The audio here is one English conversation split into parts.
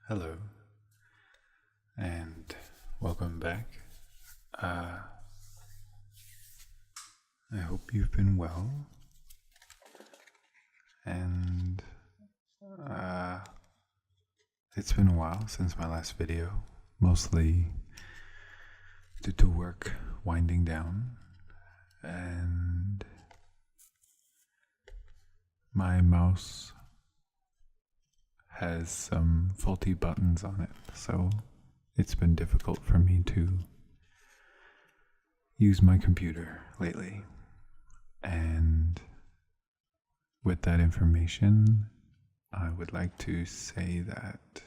Hello, and welcome back. I hope you've been well, and it's been a while since my last video, mostly due to work winding down, and my mouse has some faulty buttons on it, so it's been difficult for me to use my computer lately. And with that information, I would like to say that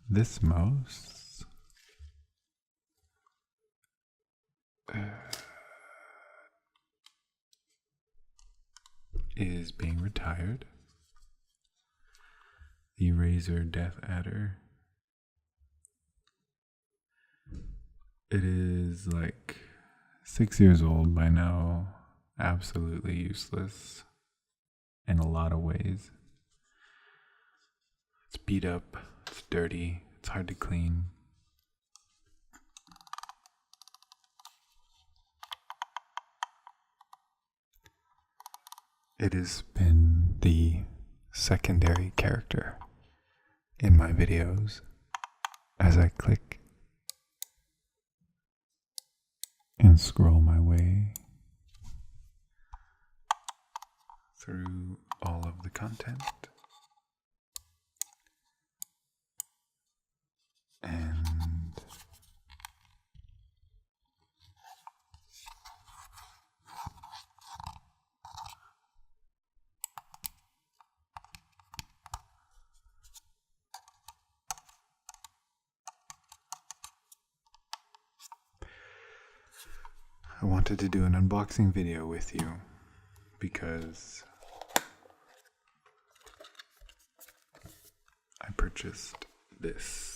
this mouse is being retired. The Razer Death Adder. It is like 6 years old by now, absolutely useless in a lot of ways. It's beat up, it's dirty, it's hard to clean. It has been the secondary character in my videos as I click and scroll my way through all of the content. And I wanted to do an unboxing video with you because I purchased this.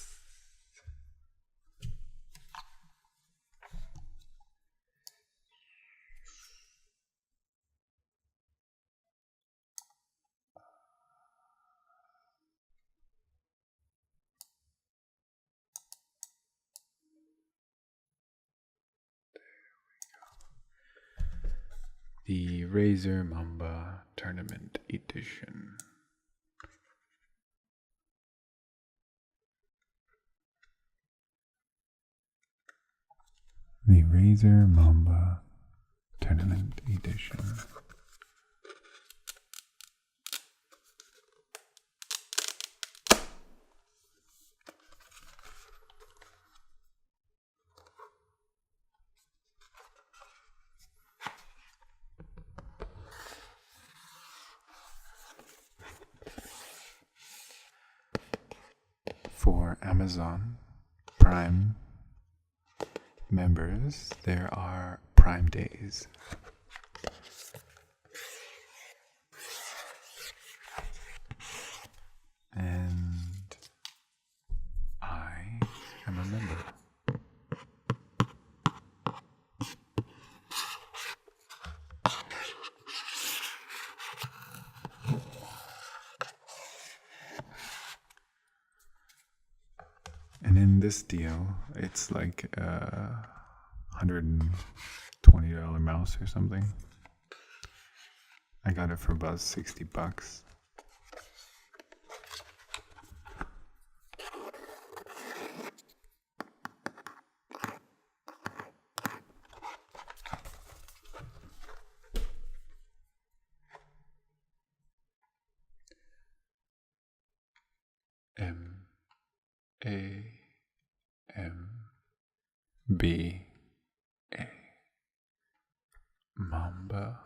The Razer Mamba Tournament Edition. The Razer Mamba Tournament Edition. For Amazon Prime members, there are Prime Days. And I am a member. And in this deal, it's like a $120 mouse or something. I got it for about $60. Mamba Mamba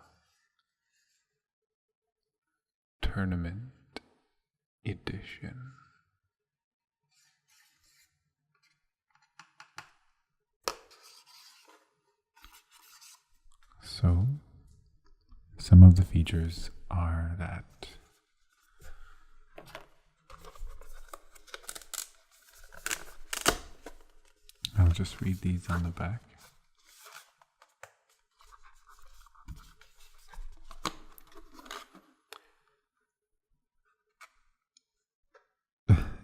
Tournament Edition. So, some of the features are that I'll just read these on the back.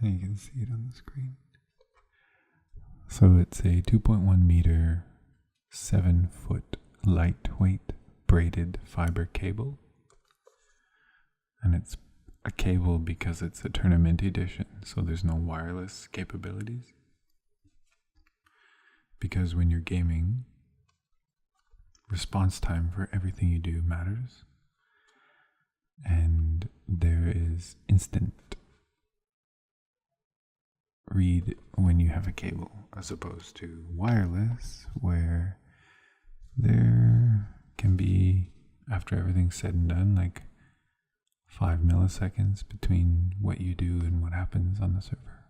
You can see it on the screen. So it's a 2.1 meter, 7-foot lightweight braided fiber cable. And it's a cable because it's a tournament edition, so there's no wireless capabilities. Because when you're gaming, response time for everything you do matters. And there is instant read when you have a cable, as opposed to wireless, where there can be, after everything's said and done, like 5 milliseconds between what you do and what happens on the server.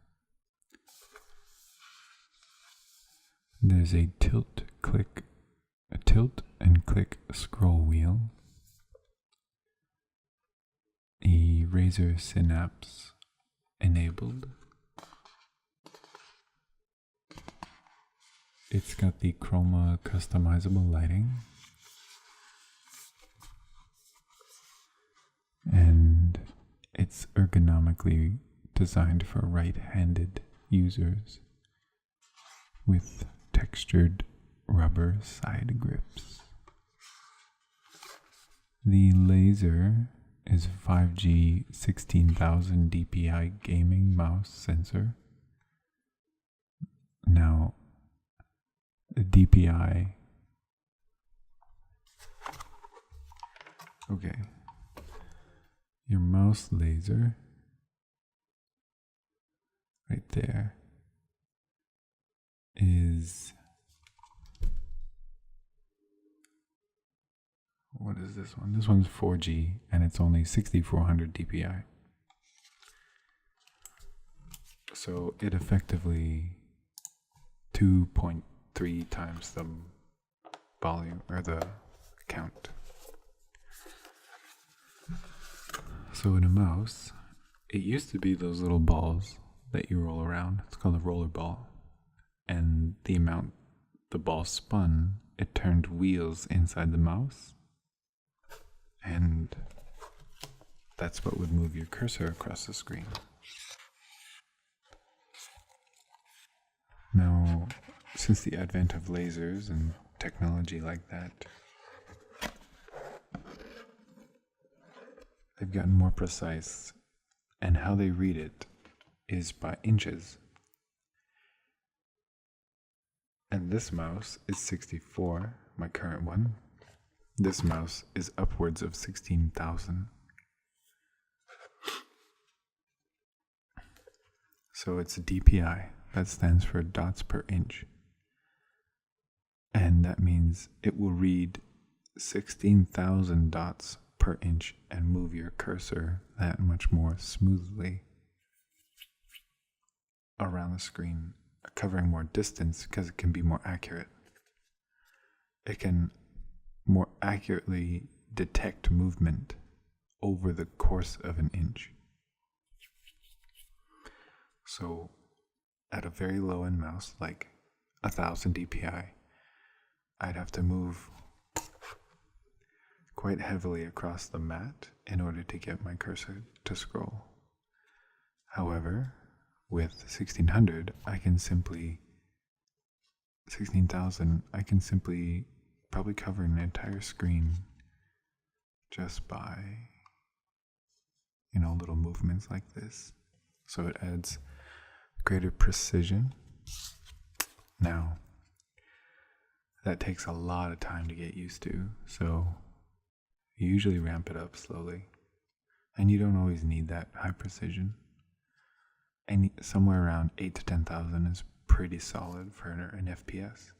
There's a tilt and click scroll wheel, a Razer Synapse enabled. It's got the Chroma customizable lighting, and it's ergonomically designed for right-handed users with textured rubber side grips. The laser is 5G 16,000 DPI gaming mouse sensor. Now, the DPI, okay, your mouse laser right there is, what is this one? This one's 4G and it's only 6400 DPI. So it effectively 2.3 times the volume or the count. So in a mouse, it used to be those little balls that you roll around. It's called a roller ball. And the amount the ball spun, it turned wheels inside the mouse. And that's what would move your cursor across the screen. Now, since the advent of lasers and technology like that, they've gotten more precise, and how they read it is by inches. And this mouse is 64, my current one. This mouse is upwards of 16,000. So it's DPI, that stands for dots per inch. And that means it will read 16,000 dots per inch and move your cursor that much more smoothly around the screen, covering more distance because it can be more accurate. It can more accurately detect movement over the course of an inch. So at a very low end mouse, like 1000 DPI, I'd have to move quite heavily across the mat in order to get my cursor to scroll. However, with 1600, 16,000, I can simply probably cover an entire screen just by, little movements like this. So it adds greater precision. Now, that takes a lot of time to get used to, so you usually ramp it up slowly. And you don't always need that high precision. And somewhere around 8 to 10,000 is pretty solid for an FPS.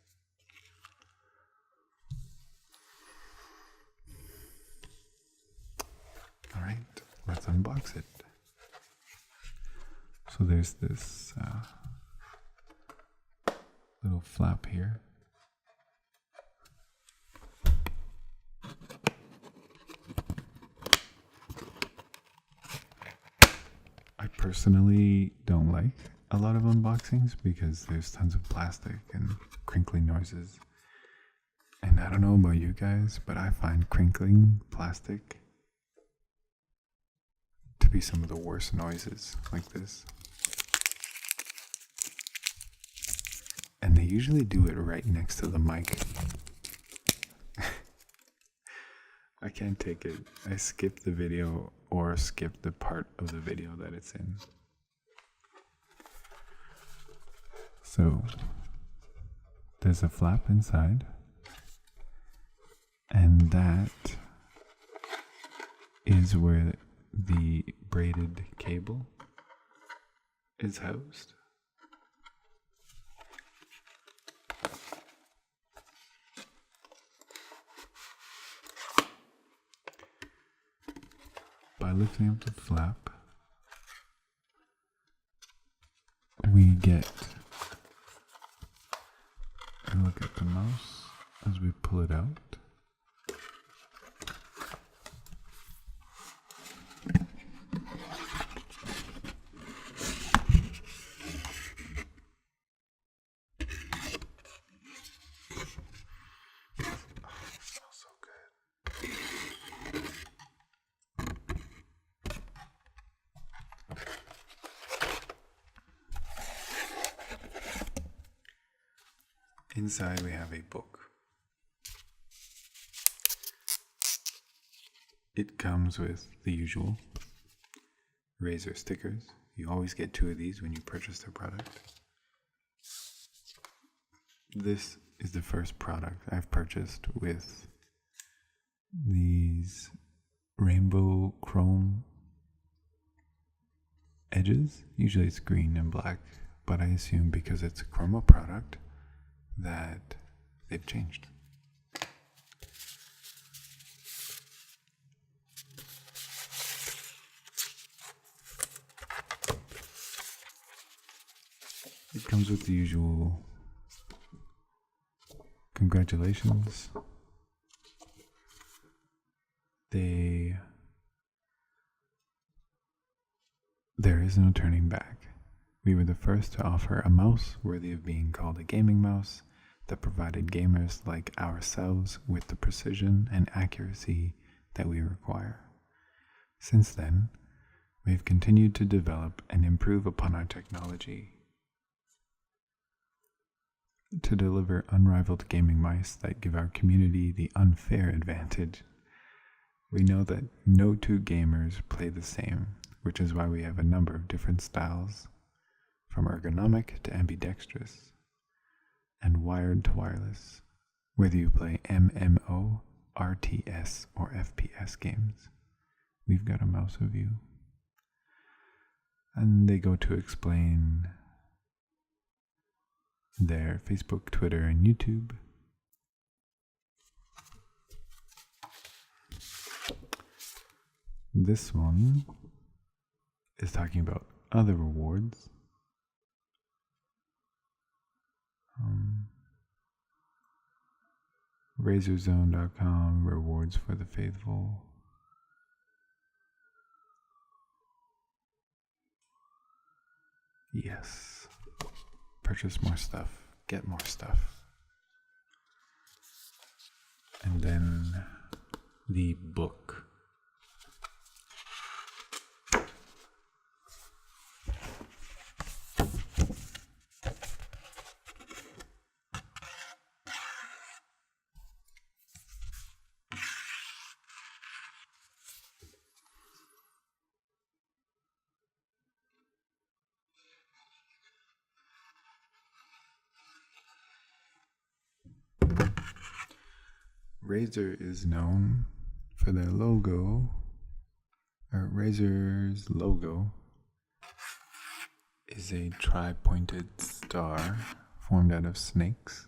All right, let's unbox it. So there's this little flap here. I personally don't like a lot of unboxings because there's tons of plastic and crinkly noises. And I don't know about you guys, but I find crinkling plastic to be some of the worst noises like this. usually do it right next to the mic. I can't take it. I skip the video or skip the part of the video that it's in. So there's a flap inside, and that is where the braided cable is housed. By lifting up the flap, we get a look at the mouse as we pull it out. Inside we have a book. It comes with the usual Razer stickers. You always get 2 of these when you purchase their product. This is the first product I've purchased with these rainbow chrome edges. Usually it's green and black, but I assume because it's a Chroma product that they've changed. It comes with the usual congratulations. There is no turning back. We were the first to offer a mouse worthy of being called a gaming mouse that provided gamers like ourselves with the precision and accuracy that we require. Since then, we've continued to develop and improve upon our technology to deliver unrivaled gaming mice that give our community the unfair advantage. We know that no 2 gamers play the same, which is why we have a number of different styles, from ergonomic to ambidextrous, and wired to wireless, whether you play MMO, RTS, or FPS games. We've got a mouse with you. And they go to explain their Facebook, Twitter, and YouTube. This one is talking about other rewards. Razerzone.com, rewards for the faithful. Yes. Purchase more stuff. Get more stuff. And then the book. Razer is known for their logo, or Razer's logo is a tri-pointed star formed out of snakes.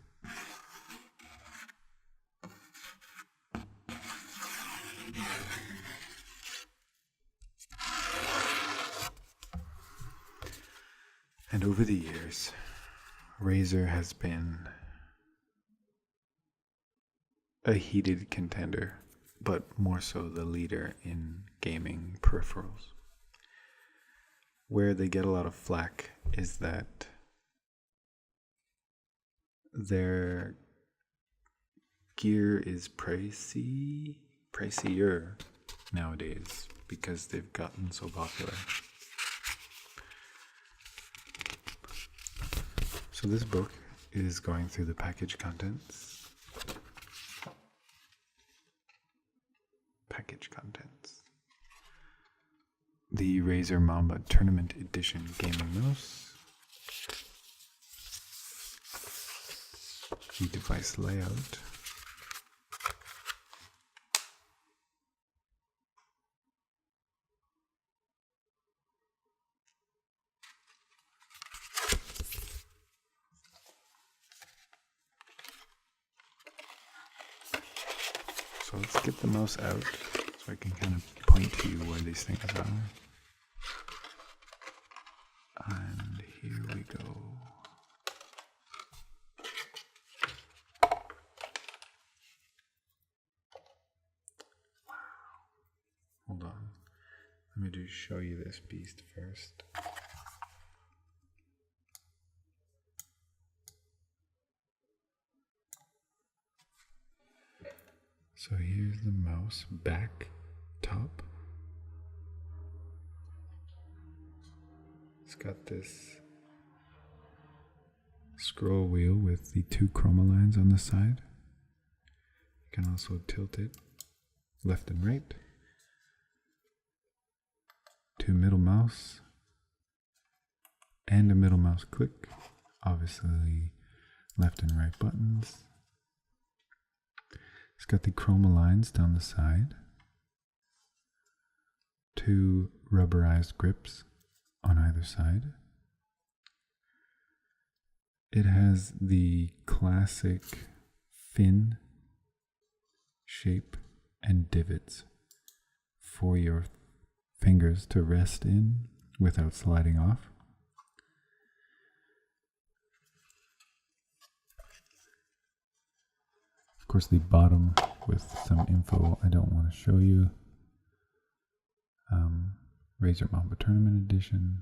And over the years, Razer has been a heated contender, but more so the leader in gaming peripherals. Where they get a lot of flack is that their gear is pricier nowadays because they've gotten so popular. So this book is going through the package contents. The Razer Mamba Tournament Edition Gaming Mouse. The device layout. So let's get the mouse out so I can kind of point to you where these things are. And here we go. Wow. Hold on. Let me just show you this beast first. So here's the mouse back top. It's got this scroll wheel with the two chroma lines on the side. You can also tilt it left and right. Two middle mouse and a middle mouse click. Obviously left and right buttons. It's got the chroma lines down the side. Two rubberized grips on either side. It has the classic fin shape and divots for your fingers to rest in without sliding off. Of course, the bottom with some info I don't want to show you. Razer Mamba Tournament Edition,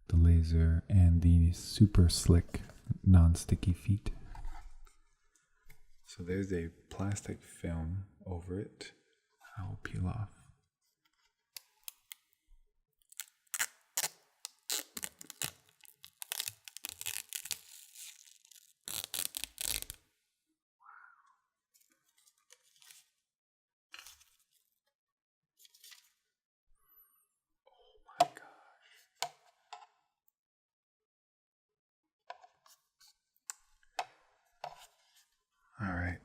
the laser, and the super slick non-sticky feet. So there's a plastic film over it. I will peel off. All right.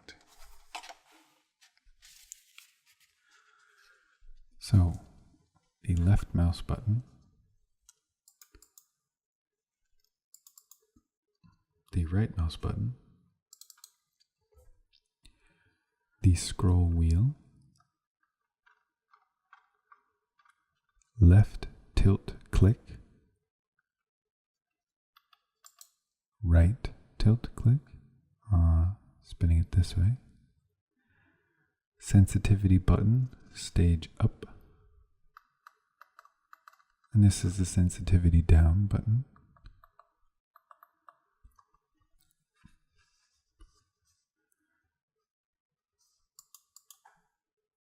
So, the left mouse button, the right mouse button, the scroll wheel, left tilt click, right tilt click, spinning it this way, sensitivity button, stage up, and this is the sensitivity down button.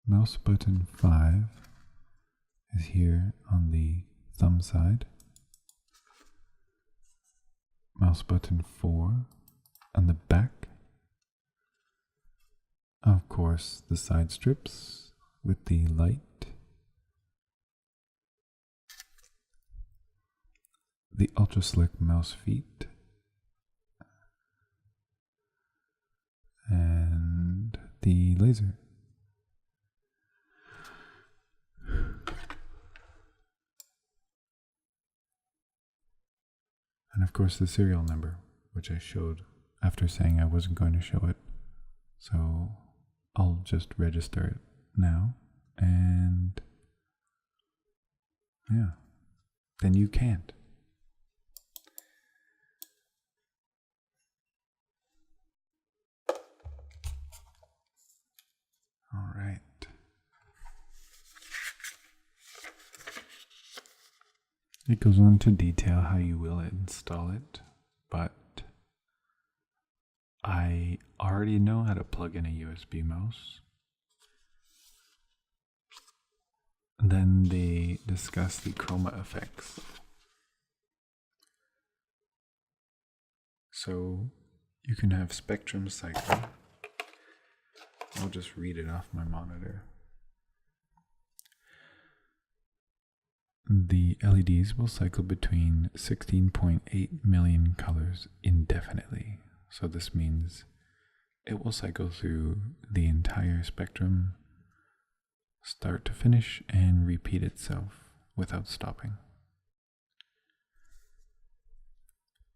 Mouse button 5 is here on the thumb side. Mouse button 4 on the back. Of course, the side strips with the light. The ultra slick mouse feet. And the laser. And of course the serial number, which I showed after saying I wasn't going to show it. So I'll just register it now, and yeah, then you can't. All right. It goes on to detail how you will install it, but I already know how to plug in a USB mouse. Then they discuss the chroma effects. So you can have spectrum cycle. I'll just read it off my monitor. The LEDs will cycle between 16.8 million colors indefinitely. So this means it will cycle through the entire spectrum, start to finish, and repeat itself without stopping.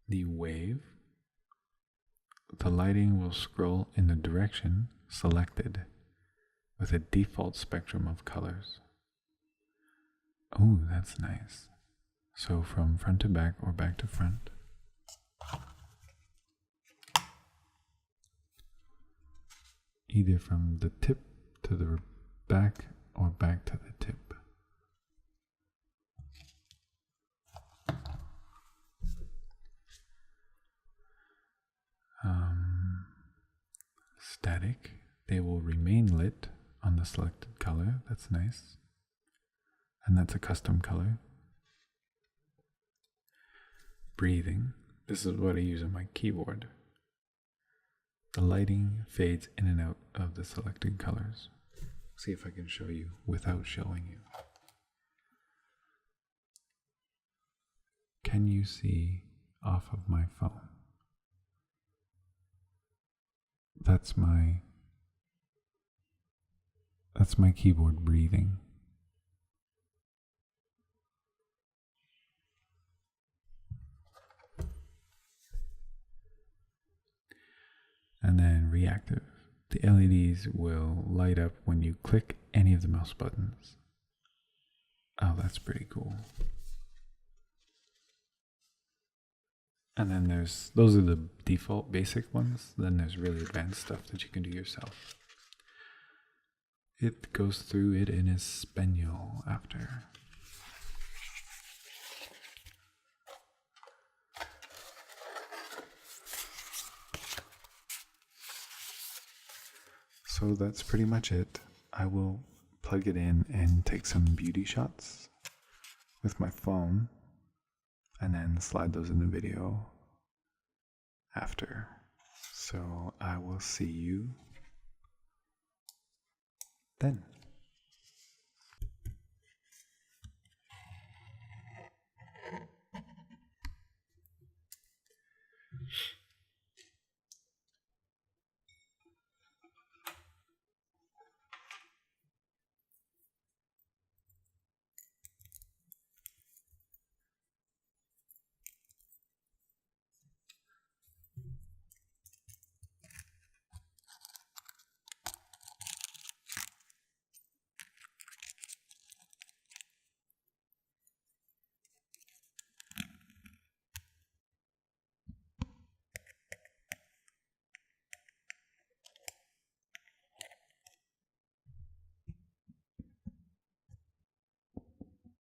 The wave, the lighting will scroll in the direction selected with a default spectrum of colors. Oh, that's nice. So from front to back or back to front. Either from the tip to the back or back to the tip. Static, they will remain lit on the selected color. That's nice. And that's a custom color. Breathing, this is what I use on my keyboard. The lighting fades in and out of the selected colors. See if I can show you without showing you. Can you see off of my phone? That's my keyboard breathing. And then reactive. The LEDs will light up when you click any of the mouse buttons. Oh, that's pretty cool. And then those are the default basic ones. Then there's really advanced stuff that you can do yourself. It goes through it in Espanol after. So that's pretty much it. I will plug it in and take some beauty shots with my phone and then slide those in the video after. So I will see you then.